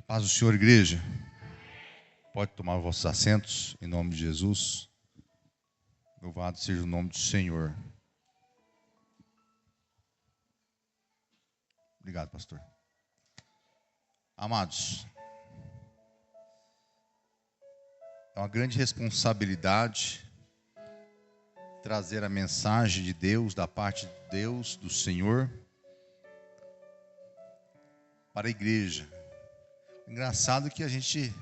Paz do Senhor, igreja. Pode tomar vossos assentos, em nome de Jesus. Louvado seja o nome do Senhor. Obrigado, pastor. Amados, é uma grande responsabilidade trazer a mensagem de Deus, da parte de Deus, do Senhor, para a igreja. Engraçado que a gente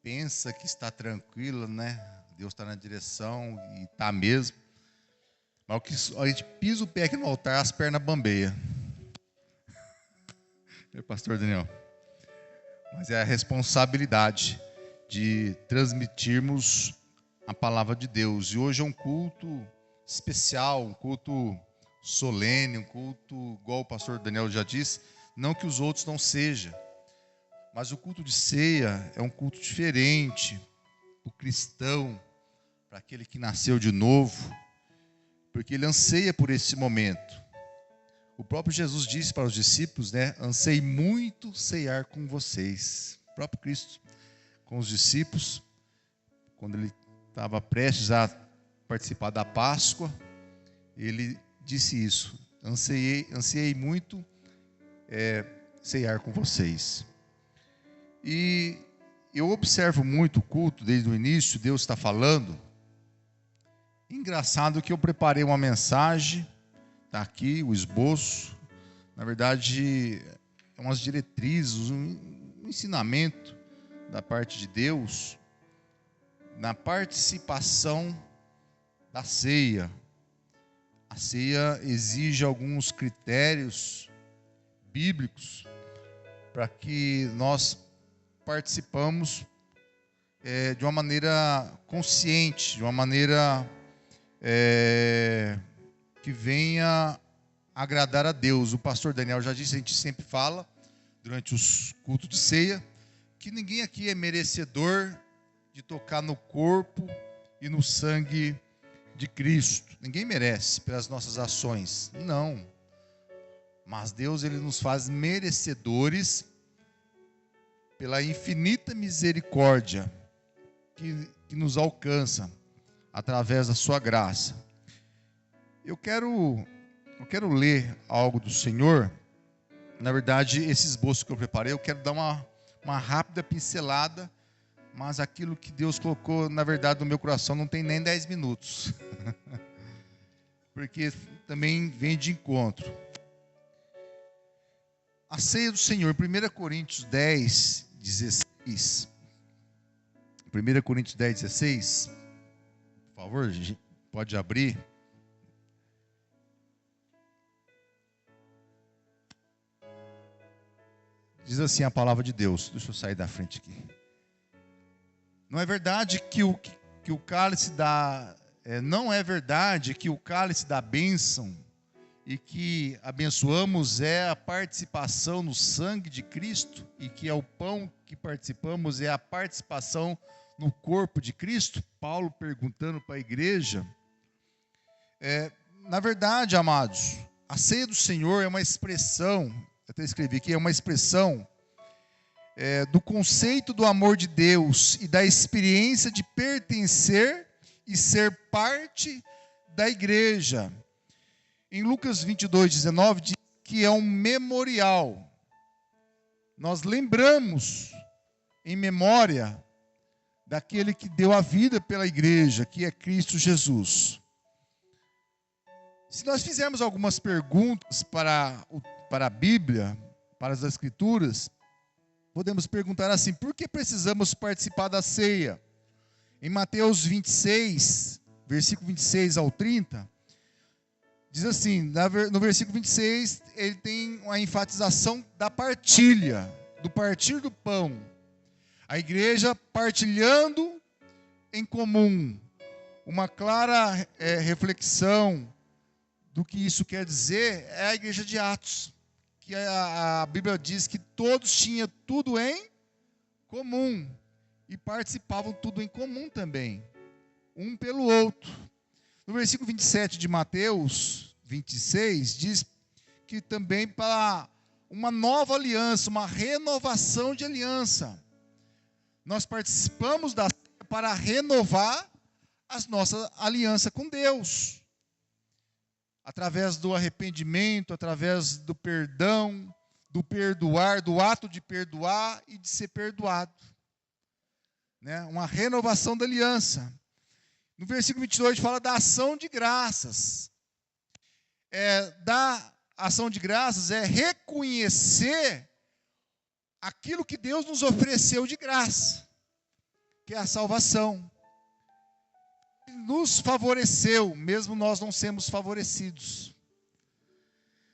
pensa que está tranquilo, né? Deus está na direção e está mesmo. Mas o que a gente pisa o pé aqui no altar, as pernas bambeiam. Pastor Daniel. Mas é a responsabilidade de transmitirmos a palavra de Deus. E hoje é um culto especial, um culto solene, um culto, igual o pastor Daniel já disse, não que os outros não sejam. Mas o culto de ceia é um culto diferente para o cristão, para aquele que nasceu de novo, porque ele anseia por esse momento. O próprio Jesus disse para os discípulos, né? Ansei muito ceiar com vocês. O próprio Cristo, com os discípulos, quando ele estava prestes a participar da Páscoa, ele disse isso. Ansiei muito ceiar com vocês. E eu observo muito o culto desde o início, Deus está falando. Engraçado que eu preparei uma mensagem, está aqui o esboço, na verdade, é umas diretrizes, um ensinamento da parte de Deus, na participação da ceia. A ceia exige alguns critérios bíblicos para que nós participamos de uma maneira consciente, de uma maneira que venha agradar a Deus. O pastor Daniel já disse, a gente sempre fala, durante os cultos de ceia, que ninguém aqui é merecedor de tocar no corpo e no sangue de Cristo. Ninguém merece pelas nossas ações, não. Mas Deus, Ele nos faz merecedores pela infinita misericórdia que nos alcança através da sua graça. Eu quero ler algo do Senhor. Na verdade, esse esboço que eu preparei, eu quero dar uma rápida pincelada, mas aquilo que Deus colocou, na verdade, no meu coração não tem nem 10 minutos. Porque também vem de encontro. A ceia do Senhor, 1 Coríntios 10, 16. 1 Coríntios 10, 16. Por favor, pode abrir. Diz assim a palavra de Deus. Deixa eu sair da frente aqui. Não é verdade que o cálice da... não é verdade que o cálice da bênção e que abençoamos é a participação no sangue de Cristo, e que é o pão que participamos é a participação no corpo de Cristo? Paulo perguntando para a igreja. Na verdade, amados, a ceia do Senhor é uma expressão, eu até escrevi aqui, é uma expressão do conceito do amor de Deus e da experiência de pertencer e ser parte da igreja. Em Lucas 22, 19, diz que é um memorial. Nós lembramos em memória daquele que deu a vida pela igreja, que é Cristo Jesus. Se nós fizermos algumas perguntas para a Bíblia, para as Escrituras, podemos perguntar assim: por que precisamos participar da ceia? Em Mateus 26, versículo 26 ao 30, diz assim, no versículo 26, ele tem a enfatização da partilha, do partir do pão. A igreja partilhando em comum. Uma clara reflexão do que isso quer dizer é a igreja de Atos, que a Bíblia diz que todos tinham tudo em comum e participavam tudo em comum também, um pelo outro. No versículo 27 de Mateus 26, diz que também para uma nova aliança, uma renovação de aliança. Nós participamos da ceia para renovar a nossa aliança com Deus. Através do arrependimento, através do perdão, do perdoar, do ato de perdoar e de ser perdoado. Né? Uma renovação da aliança. No versículo 22 fala da ação de graças. Da ação de graças é reconhecer aquilo que Deus nos ofereceu de graça, que é a salvação. Nos favoreceu, mesmo nós não sermos favorecidos.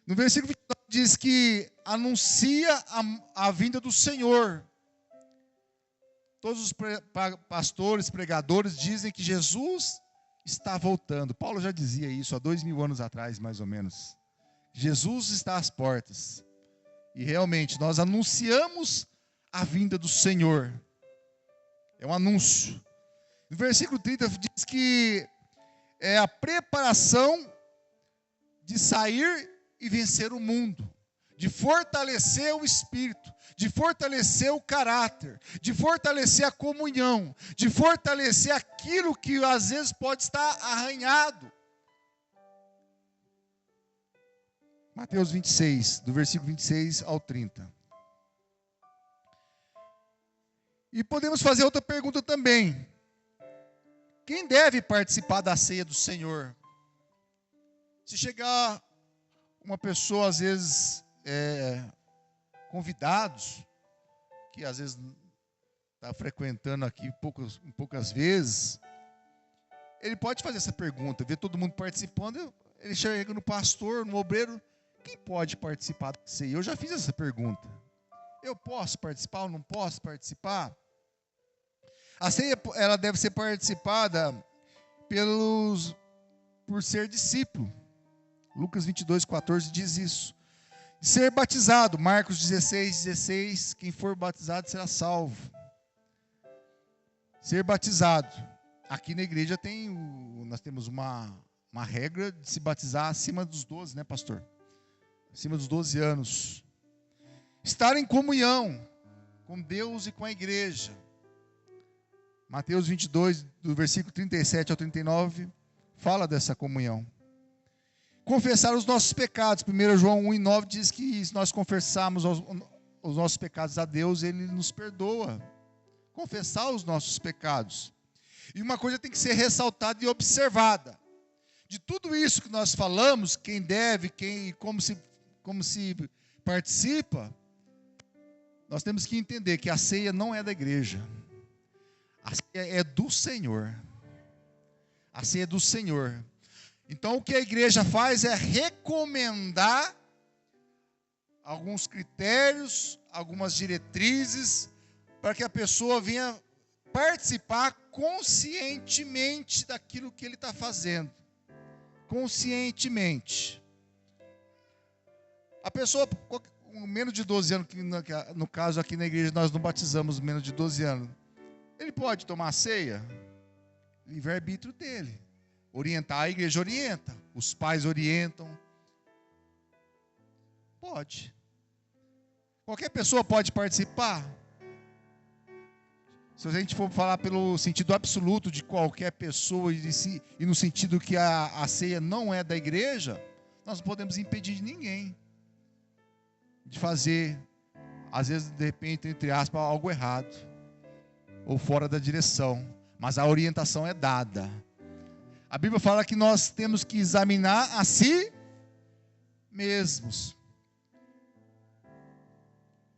No versículo 29 diz que anuncia a vinda do Senhor. Todos os pastores, pregadores dizem que Jesus está voltando. Paulo já dizia isso há 2000 anos atrás, mais ou menos. Jesus está às portas. E realmente, nós anunciamos a vinda do Senhor. É um anúncio. No versículo 30 diz que é a preparação de sair e vencer o mundo, de fortalecer o espírito, de fortalecer o caráter, de fortalecer a comunhão, de fortalecer aquilo que às vezes pode estar arranhado. Mateus 26, do versículo 26 ao 30. E podemos fazer outra pergunta também. Quem deve participar da ceia do Senhor? Se chegar uma pessoa, às vezes, convidados, que às vezes está frequentando aqui poucas vezes, ele pode fazer essa pergunta, ver todo mundo participando, ele chega no pastor, no obreiro, quem pode participar da ceia? Eu já fiz essa pergunta. Eu posso participar ou não posso participar? A ceia, ela deve ser participada por ser discípulo. Lucas 22:14 diz isso. Ser batizado, Marcos 16:16, quem for batizado será salvo. Ser batizado. Aqui na igreja nós temos uma regra de se batizar acima dos 12, né, pastor? Acima dos 12 anos. Estar em comunhão com Deus e com a igreja. Mateus 22, do versículo 37 ao 39, fala dessa comunhão. Confessar os nossos pecados. 1 João 1:9 diz que se nós confessarmos os nossos pecados a Deus, Ele nos perdoa. Confessar os nossos pecados. E uma coisa tem que ser ressaltada e observada. De tudo isso que nós falamos, quem deve, como se participa, nós temos que entender que a ceia não é da igreja. A ceia é do Senhor. A ceia é do Senhor. Então, o que a igreja faz é recomendar alguns critérios, algumas diretrizes, para que a pessoa venha participar conscientemente daquilo que ele está fazendo. Conscientemente. A pessoa com menos de 12 anos, no caso aqui na igreja nós não batizamos menos de 12 anos, ele pode tomar a ceia? Livre-arbítrio dele. Orientar, a igreja orienta, os pais orientam. Pode. Qualquer pessoa pode participar. Se a gente for falar pelo sentido absoluto de qualquer pessoa e no sentido que a ceia não é da igreja, nós não podemos impedir de ninguém de fazer, às vezes, de repente, entre aspas, algo errado ou fora da direção. Mas a orientação é dada. A Bíblia fala que nós temos que examinar a si mesmos.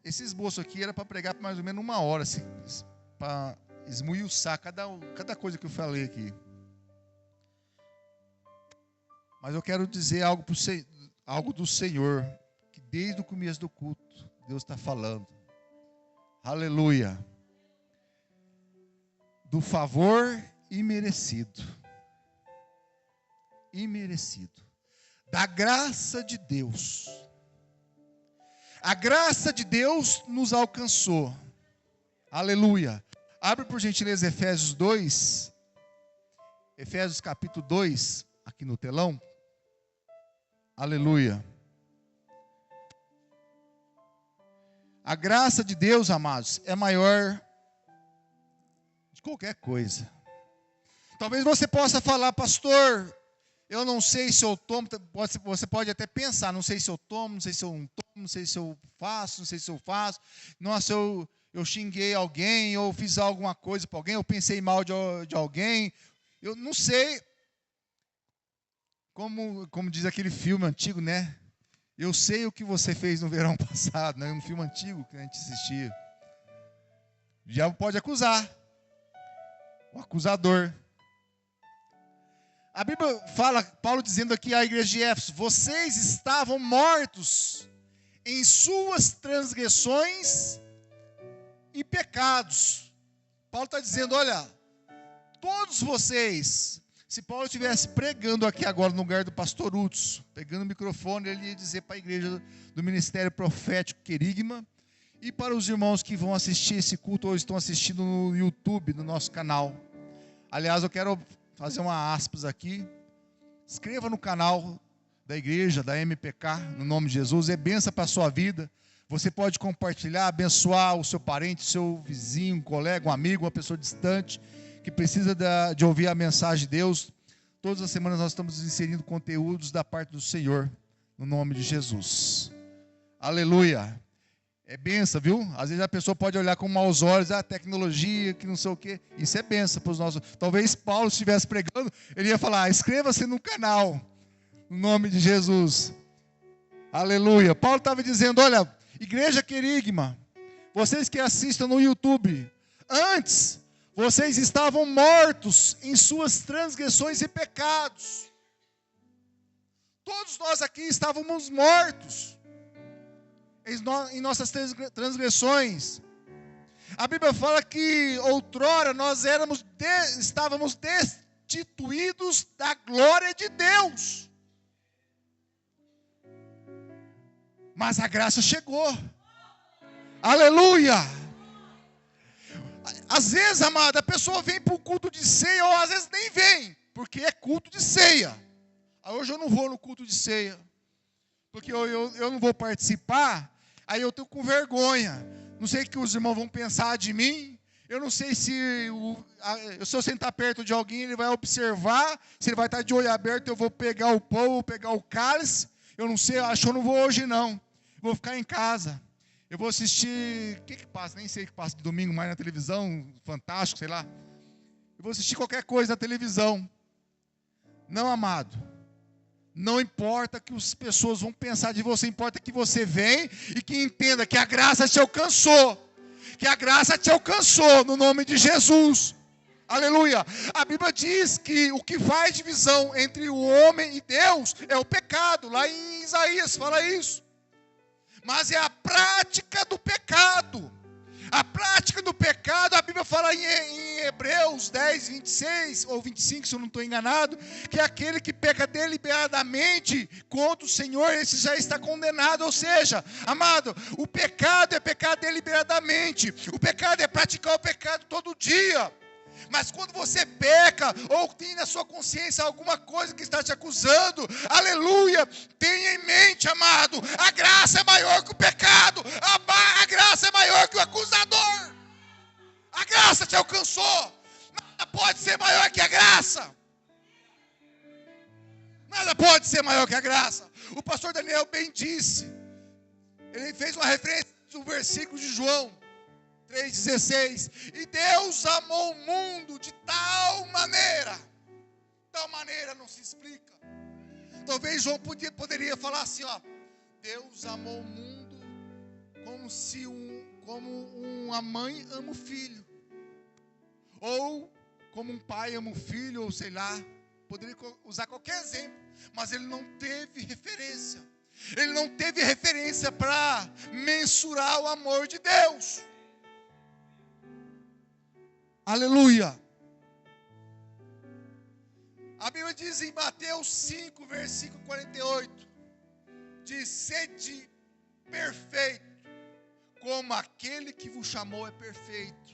Esse esboço aqui era para pregar por mais ou menos 1 hora, assim, para esmiuçar cada coisa que eu falei aqui. Mas eu quero dizer algo do Senhor, que desde o começo do culto, Deus está falando. Aleluia. Do favor imerecido. Imerecido. Da graça de Deus. A graça de Deus nos alcançou. Aleluia. Abre por gentileza Efésios 2. Efésios capítulo 2, aqui no telão. Aleluia. A graça de Deus, amados, é maior de qualquer coisa. Talvez você possa falar, pastor, eu não sei se eu tomo, você pode até pensar, não sei se eu tomo, não sei se eu não tomo, não sei se eu faço, não sei se eu faço. Nossa, eu xinguei alguém, ou fiz alguma coisa para alguém, eu pensei mal de alguém. Eu não sei. Como diz aquele filme antigo, né? Eu sei o que você fez no verão passado, né? Um filme antigo que a gente assistia. O diabo pode acusar. O acusador. A Bíblia fala, Paulo dizendo aqui à igreja de Éfeso, vocês estavam mortos em suas transgressões e pecados. Paulo está dizendo, olha, todos vocês, se Paulo estivesse pregando aqui agora no lugar do pastor Hudson, pegando o microfone, ele ia dizer para a igreja do Ministério Profético Querigma e para os irmãos que vão assistir esse culto ou estão assistindo no YouTube, no nosso canal. Aliás, eu quero fazer uma aspas aqui. Inscreva no canal da igreja, da MPK, no nome de Jesus. É bênção para a sua vida. Você pode compartilhar, abençoar o seu parente, o seu vizinho, um colega, um amigo, uma pessoa distante, que precisa de ouvir a mensagem de Deus. Todas as semanas nós estamos inserindo conteúdos da parte do Senhor, no nome de Jesus. Aleluia. É benção, viu? Às vezes a pessoa pode olhar com maus olhos, a tecnologia, que não sei o quê. Isso é benção para os nossos. Talvez Paulo estivesse pregando, ele ia falar, inscreva-se no canal, no nome de Jesus. Aleluia. Paulo estava dizendo, olha, igreja Querigma, vocês que assistem no YouTube, antes, vocês estavam mortos em suas transgressões e pecados. Todos nós aqui estávamos mortos em nossas transgressões. A Bíblia fala que outrora nós estávamos destituídos da glória de Deus. Mas a graça chegou. Aleluia! Às vezes, amada, a pessoa vem para o culto de ceia, ou às vezes nem vem, porque é culto de ceia. Hoje eu não vou no culto de ceia, porque eu não vou participar, aí eu estou com vergonha. Não sei o que os irmãos vão pensar de mim. Eu não sei se eu sentar perto de alguém, ele vai observar, se ele vai estar de olho aberto, eu vou pegar o pão, vou pegar o cálice. Eu não sei, acho que eu não vou hoje não. Vou ficar em casa. Eu vou assistir, o que passa? Nem sei o que passa de domingo mais na televisão, Fantástico, sei lá. Eu vou assistir qualquer coisa na televisão. Não, amado. Não importa que as pessoas vão pensar de você, importa que você vem e que entenda que a graça te alcançou. Que a graça te alcançou no nome de Jesus. Aleluia. A Bíblia diz que o que faz divisão entre o homem e Deus é o pecado. Lá em Isaías fala isso. Mas é a prática do pecado. A prática do pecado, a Bíblia fala em Hebreus 10, 26 ou 25, se eu não estou enganado, que é aquele que peca deliberadamente contra o Senhor, esse já está condenado. Ou seja, amado, o pecado é pecar deliberadamente. O pecado é praticar o pecado todo dia. Mas quando você peca, ou tem na sua consciência alguma coisa que está te acusando, aleluia, tenha em mente, amado, a graça é maior que o pecado, a graça é maior que o acusador, a graça te alcançou, nada pode ser maior que a graça, nada pode ser maior que a graça. O pastor Daniel bem disse, ele fez uma referência do versículo de João 3,16, e Deus amou o mundo de tal maneira não se explica. Talvez João poderia falar assim, ó, Deus amou o mundo como uma mãe ama o filho, ou como um pai ama o filho, ou sei lá, poderia usar qualquer exemplo, mas ele não teve referência. Ele não teve referência para mensurar o amor de Deus. Aleluia. A Bíblia diz em Mateus 5, versículo 48, diz, sede perfeito, como aquele que vos chamou é perfeito.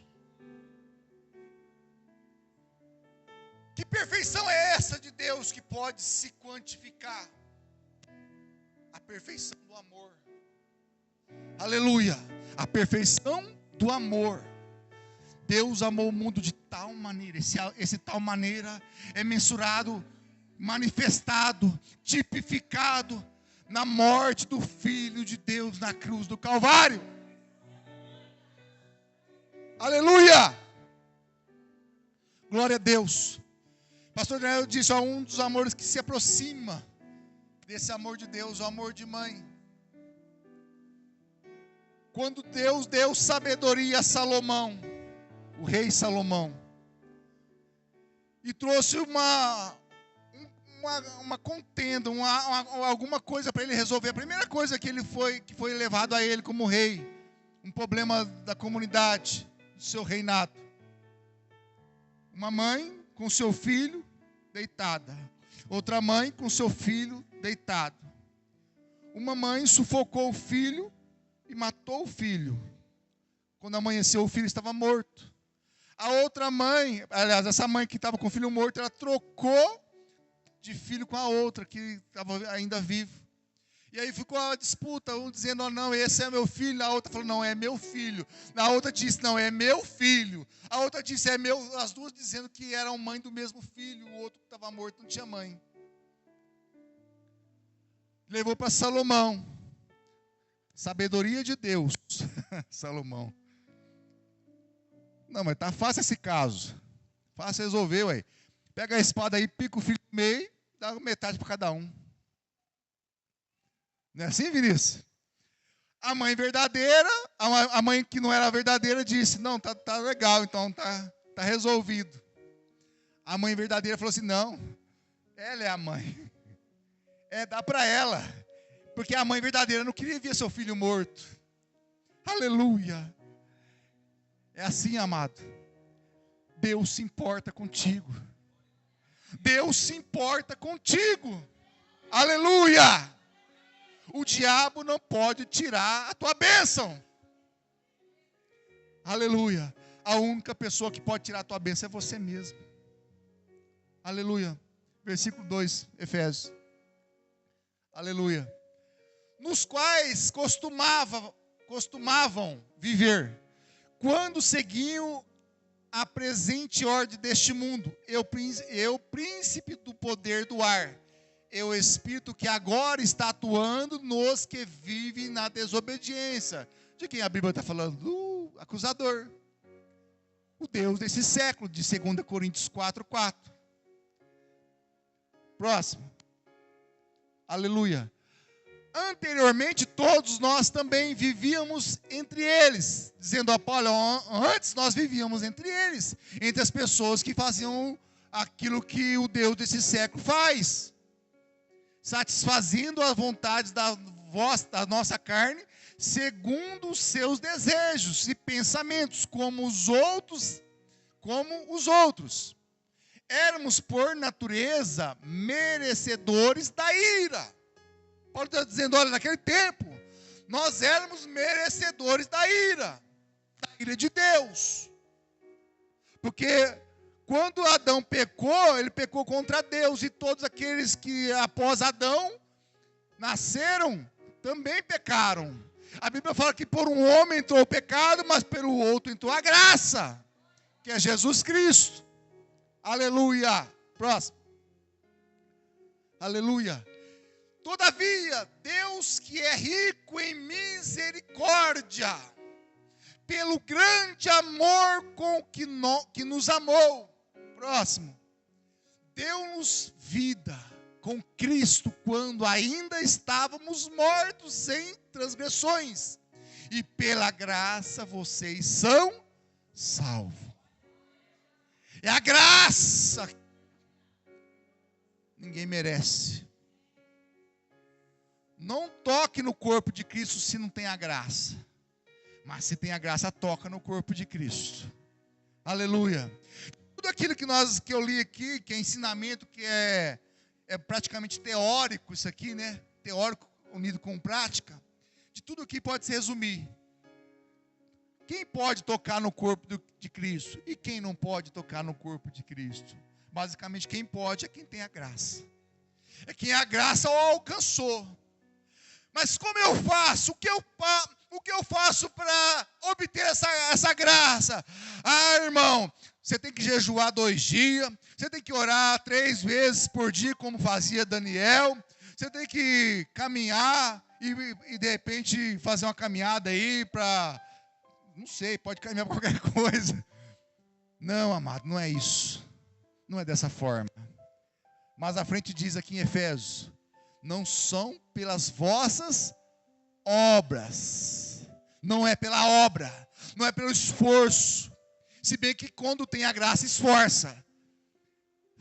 Que perfeição é essa de Deus que pode se quantificar? A perfeição do amor. Aleluia. A perfeição do amor. Deus amou o mundo de tal maneira, esse tal maneira é mensurado, manifestado, tipificado na morte do Filho de Deus na cruz do Calvário. Aleluia! Glória a Deus. Pastor Daniel disse, um dos amores que se aproxima desse amor de Deus, o amor de mãe. Quando Deus deu sabedoria a Salomão, o rei Salomão, e trouxe uma contenda, alguma coisa para ele resolver. A primeira coisa que foi levado a ele como rei, um problema da comunidade, do seu reinado. Uma mãe com seu filho deitada, outra mãe com seu filho deitado. Uma mãe sufocou o filho e matou o filho. Quando amanheceu, o filho estava morto. A outra mãe, aliás, essa mãe que estava com o filho morto, ela trocou de filho com a outra, que estava ainda vivo. E aí ficou a disputa, um dizendo, não, esse é meu filho. A outra falou, não, é meu filho. A outra disse, não, é meu filho. A outra disse, é meu. As duas dizendo que eram mãe do mesmo filho. O outro que estava morto não tinha mãe. Levou para Salomão. Sabedoria de Deus. Salomão. Não, mas tá fácil esse caso. Fácil resolver, ué. Pega a espada aí, pica o filho no meio, dá metade para cada um. Não é assim, Vinícius? A mãe verdadeira, a mãe que não era verdadeira disse, não, tá legal, então tá resolvido. A mãe verdadeira falou assim, não, ela é a mãe. Dá para ela. Porque a mãe verdadeira não queria ver seu filho morto. Aleluia. É assim, amado. Deus se importa contigo. Deus se importa contigo. Aleluia. O diabo não pode tirar a tua bênção. Aleluia. A única pessoa que pode tirar a tua bênção é você mesmo. Aleluia. Versículo 2, Efésios. Aleluia. Nos quais costumavam viver, quando seguiam a presente ordem deste mundo, eu príncipe do poder do ar, o espírito que agora está atuando nos que vivem na desobediência. De quem a Bíblia está falando? Do acusador. O Deus desse século, de 2 Coríntios 4:4. Próximo. Aleluia. Anteriormente, todos nós também vivíamos entre eles, dizendo Apolo, antes nós vivíamos entre eles, entre as pessoas que faziam aquilo que o Deus desse século faz, satisfazendo as vontades da nossa carne, segundo os seus desejos e pensamentos, como os outros. Éramos, por natureza, merecedores da ira. Paulo está dizendo, olha, naquele tempo, nós éramos merecedores da ira de Deus. Porque quando Adão pecou, ele pecou contra Deus, e todos aqueles que após Adão nasceram, também pecaram. A Bíblia fala que por um homem entrou o pecado, mas pelo outro entrou a graça, que é Jesus Cristo. Aleluia. Próximo. Aleluia. Todavia, Deus que é rico em misericórdia, pelo grande amor com que nos amou, próximo, deu-nos vida com Cristo quando ainda estávamos mortos em transgressões, e pela graça vocês são salvos. É a graça. Ninguém merece. Não toque no corpo de Cristo se não tem a graça. Mas se tem a graça, toca no corpo de Cristo. Aleluia. Tudo aquilo que eu li aqui, que é ensinamento, que é praticamente teórico, isso aqui, né? Teórico unido com prática. De tudo aqui pode se resumir. Quem pode tocar no corpo de Cristo? E quem não pode tocar no corpo de Cristo? Basicamente, quem pode é quem tem a graça. É quem a graça o alcançou. Mas como eu faço? O que eu faço para obter essa graça? Ah, irmão, você tem que jejuar 2 dias, você tem que orar 3 vezes por dia, como fazia Daniel, você tem que caminhar e de repente fazer uma caminhada aí para, não sei, pode caminhar para qualquer coisa. Não, amado, não é isso. Não é dessa forma. Mas a frente diz aqui em Efésios: não são pelas vossas obras. Não é pela obra, não é pelo esforço. Se bem que quando tem a graça, esforça.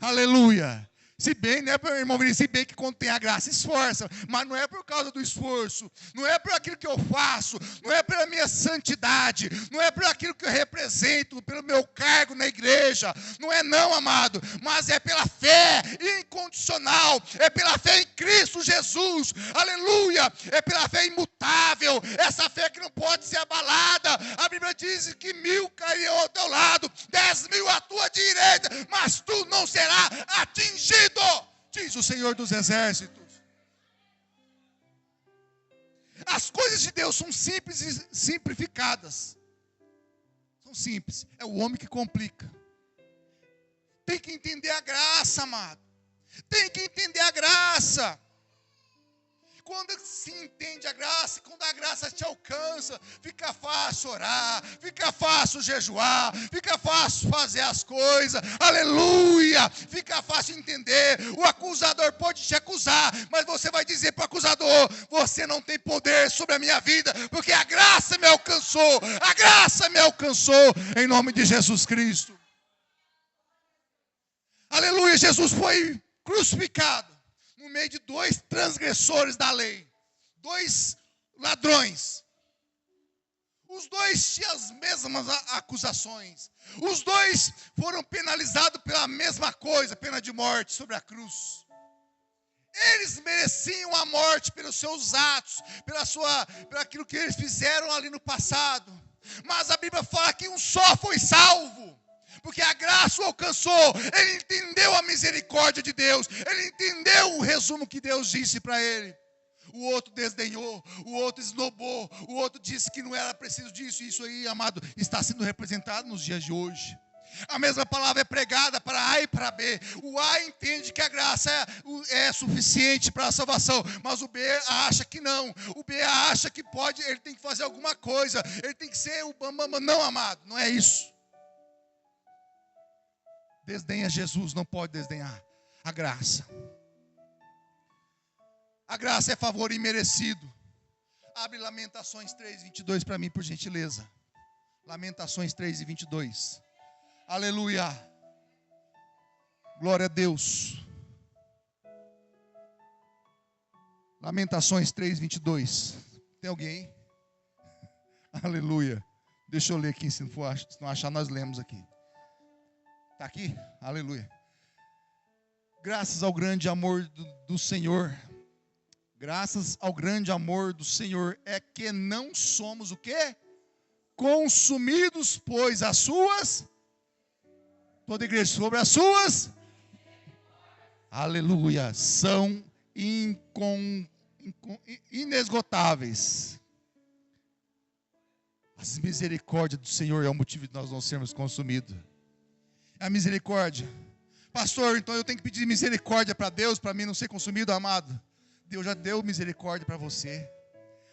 Aleluia. Se bem, né, irmão Vinícius, se bem que quando tem a graça, esforça, mas não é por causa do esforço, não é por aquilo que eu faço, não é pela minha santidade, não é por aquilo que eu represento, pelo meu cargo na igreja, não é não, amado, mas é pela fé incondicional, é pela fé em Cristo Jesus, aleluia, é pela fé imutável, essa fé que não pode ser abalada. A Bíblia diz que 1000 cairiam ao teu lado, 10.000 à tua direita, mas tu não serás atingido, diz o Senhor dos Exércitos. As coisas de Deus são simples e simplificadas. São simples. É o homem que complica. Tem que entender a graça, amado. Tem que entender a graça. Quando se entende a graça, quando a graça te alcança, fica fácil orar, fica fácil jejuar, fica fácil fazer as coisas, aleluia, fica fácil entender. O acusador pode te acusar, mas você vai dizer para o acusador: você não tem poder sobre a minha vida, porque a graça me alcançou, em nome de Jesus Cristo. Aleluia, Jesus foi crucificado no meio de 2 transgressores da lei, 2 ladrões. Os 2 tinham as mesmas acusações. Os 2 foram penalizados pela mesma coisa, pena de morte sobre a cruz. Eles mereciam a morte pelos seus atos, pelo aquilo que eles fizeram ali no passado. Mas a Bíblia fala que um só foi salvo, porque a graça o alcançou. Ele entendeu a misericórdia de Deus, ele entendeu o resumo que Deus disse para ele. O outro desdenhou, o outro esnobou, o outro disse que não era preciso disso. Isso aí, amado, está sendo representado nos dias de hoje. A mesma palavra é pregada para A e para B. O A entende que a graça é suficiente para a salvação, mas o B acha que não. O B acha que pode, ele tem que fazer alguma coisa, ele tem que ser o bambam. Não, amado, não é isso. Desdenha Jesus, não pode desdenhar a graça. A graça é favor imerecido. Abre Lamentações 3:22 para mim, por gentileza. Lamentações 3:22. Aleluia. Glória a Deus. Lamentações 3:22. Tem alguém aí? Aleluia. Deixa eu ler aqui, se não achar, nós lemos aqui. Está aqui? Aleluia. Graças ao grande amor do Senhor. Graças ao grande amor do Senhor é que não somos o quê? Consumidos, pois as suas, toda igreja, sobre as suas, aleluia, são inesgotáveis. As misericórdias do Senhor é o motivo de nós não sermos consumidos. A misericórdia. Pastor, então eu tenho que pedir misericórdia para Deus, para mim não ser consumido, amado. Deus já deu misericórdia para você.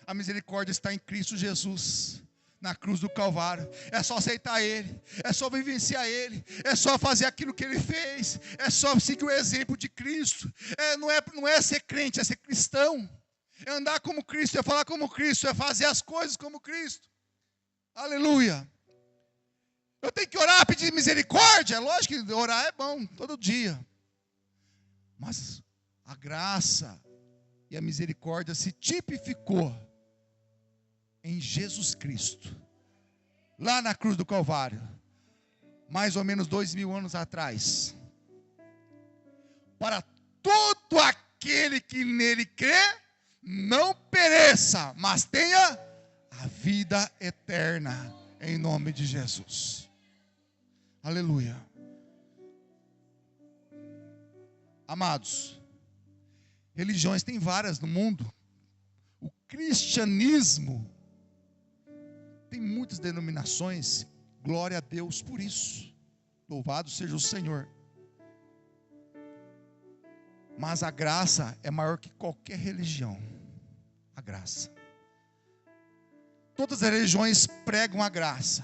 A misericórdia está em Cristo Jesus, na cruz do Calvário. É só aceitar Ele, é só vivenciar Ele, é só fazer aquilo que Ele fez, é só seguir o exemplo de Cristo. Não é ser crente, é ser cristão. É andar como Cristo, é falar como Cristo, é fazer as coisas como Cristo. Aleluia. Eu tenho que orar, pedir misericórdia. Lógico que orar é bom, todo dia. Mas a graça e a misericórdia se tipificou em Jesus Cristo, lá na cruz do Calvário, mais ou menos 2000 anos atrás, para todo aquele que nele crê, não pereça, mas tenha a vida eterna, em nome de Jesus. Aleluia. Amados, religiões tem várias no mundo. cristianismo tem muitas denominações, glória a Deus por isso, louvado seja o Senhor. Mas a graça é maior que qualquer religião, a graça. Todas as religiões pregam a graça,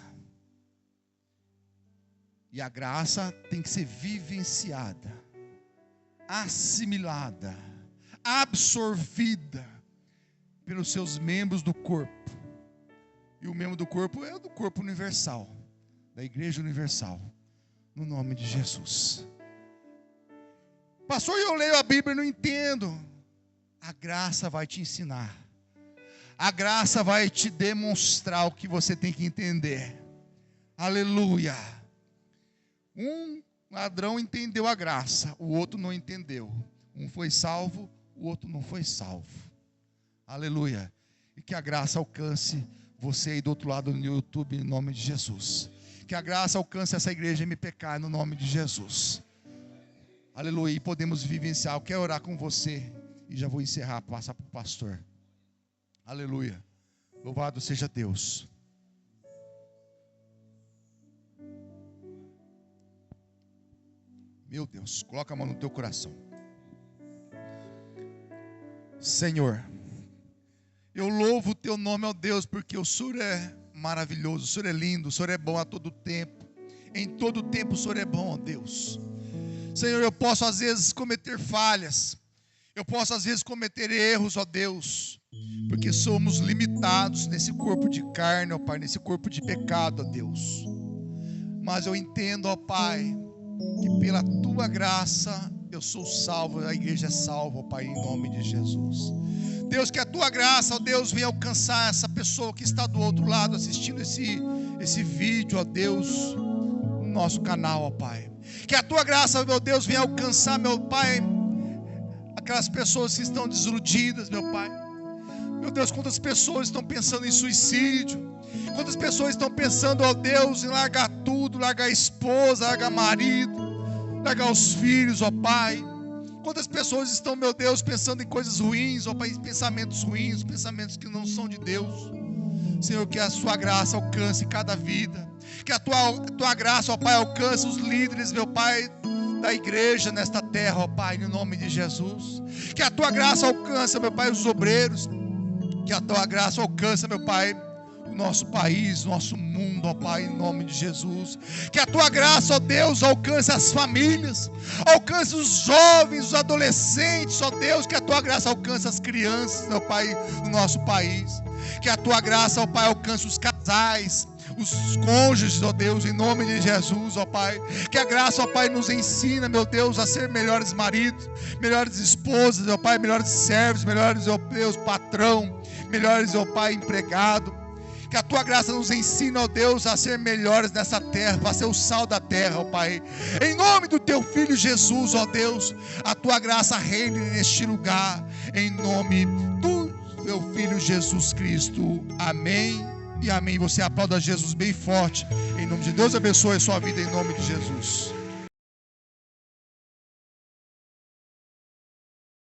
e a graça tem que ser vivenciada, assimilada, absorvida pelos seus membros do corpo. E o membro do corpo é o do corpo universal, da igreja universal, no nome de Jesus. Pastor, eu leio a Bíblia e não entendo. A graça vai te ensinar. A graça vai te demonstrar o que você tem que entender. Aleluia. Um ladrão entendeu a graça, o outro não entendeu. Um foi salvo, o outro não foi salvo. Aleluia. E que a graça alcance você aí do outro lado no YouTube, em nome de Jesus. Que a graça alcance essa igreja MPK, no nome de Jesus. Aleluia. E podemos vivenciar. Eu quero orar com você. E já vou encerrar, passar para o pastor. Aleluia. Louvado seja Deus. Meu Deus, coloca a mão no teu coração. Senhor, eu louvo o teu nome, ó Deus, porque o Senhor é maravilhoso, o Senhor é lindo, o Senhor é bom a todo tempo. Em todo tempo o Senhor é bom, ó Deus. Senhor, eu posso às vezes cometer falhas, eu posso às vezes cometer erros, ó Deus, porque somos limitados nesse corpo de carne, ó Pai, nesse corpo de pecado, ó Deus. Mas eu entendo, ó Pai, que pela tua graça eu sou salvo, a igreja é salva, ó Pai, em nome de Jesus. Deus, que a tua graça, ó Deus, venha alcançar essa pessoa que está do outro lado assistindo esse vídeo, ó Deus, no nosso canal, ó Pai. Que a tua graça, meu Deus, venha alcançar, meu Pai, aquelas pessoas que estão desiludidas, meu Pai. Meu Deus, quantas pessoas estão pensando em suicídio, quantas pessoas estão pensando, ó Deus, em largar tudo, largar a esposa, largar marido, largar os filhos, ó Pai. Quantas pessoas estão, meu Deus, pensando em coisas ruins, ó Pai, em pensamentos ruins, pensamentos que não são de Deus. Senhor, que a sua graça alcance cada vida, que a tua graça, ó Pai, alcance os líderes, meu Pai, da igreja nesta terra, ó Pai, no nome de Jesus. Que a tua graça alcance, meu Pai, os obreiros, que a tua graça alcance, meu Pai, o nosso país, nosso mundo, ó Pai, em nome de Jesus. Que a tua graça, ó Deus, alcance as famílias, alcance os jovens, os adolescentes, ó Deus, que a tua graça alcance as crianças, meu Pai, no nosso país. Que a tua graça, ó Pai, alcance os casais, os cônjuges, ó Deus, em nome de Jesus, ó Pai. Que a graça, ó Pai, nos ensina, meu Deus, a ser melhores maridos, melhores esposas, ó Pai, melhores servos, melhores, ó Deus, patrão, melhores, ó Pai, empregado. Que a tua graça nos ensina, ó Deus, a ser melhores nessa terra, para ser o sal da terra, ó Pai. Em nome do teu Filho Jesus, ó Deus, a tua graça reine neste lugar, em nome do teu Filho Jesus Cristo. Amém e amém. Você aplauda Jesus bem forte, em nome de Deus. Abençoe a sua vida, em nome de Jesus.